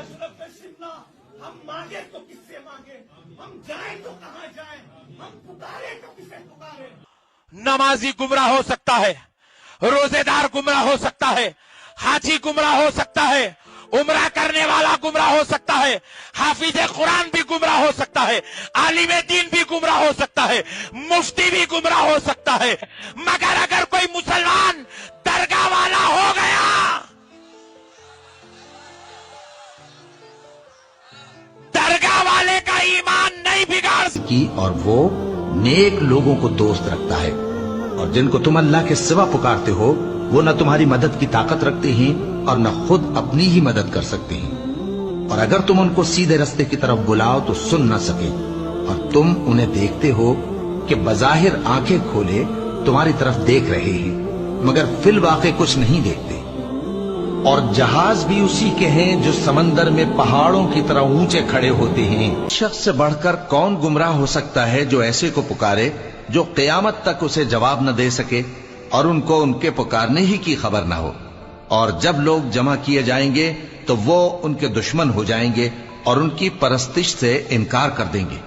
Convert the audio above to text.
अशरफ शिमला, हम मांगे तो किससे मांगे, हम जाए तो कहाँ जाए, हम पुकारे तो किसे पुकारे। नमाजी गुमराह हो सकता है, रोजेदार गुमराह हो सकता है, हाजी गुमराह हो सकता है, उमरा करने वाला गुमराह हो सकता है, हाफिज कुरान भी गुमराह हो सकता है, आलिम दीन भी गुमराह हो सकता है, मुफ्ती भी गुमराह हो सकता है, मगर अगर कोई मुसलमान दरगाह वाला हो गया, दरगाह वाले का ईमान नहीं बिगाड़ की, और वो नेक लोगों को दोस्त रखता है। और जिनको तुम अल्लाह के सिवा पुकारते हो वो न तुम्हारी मदद की ताकत रखते हैं और न खुद अपनी ही मदद कर सकते हैं। और अगर तुम उनको सीधे रास्ते की तरफ बुलाओ तो सुन न सके, और तुम उन्हें देखते हो कि बज़ाहिर आंखें खोले तुम्हारी तरफ देख रहे हैं मगर फिल वाक़े कुछ नहीं देखते। और जहाज भी उसी के हैं जो समंदर में पहाड़ों की तरह ऊंचे खड़े होते हैं। शख्स से बढ़कर कौन गुमराह हो सकता है जो ऐसे को पुकारे जो क़यामत तक उसे जवाब न दे सके और उनको उनके पुकारने ही की खबर न हो। और जब लोग जमा किए जाएंगे तो वो उनके दुश्मन हो जाएंगे और उनकी परस्तिश से इनकार कर देंगे।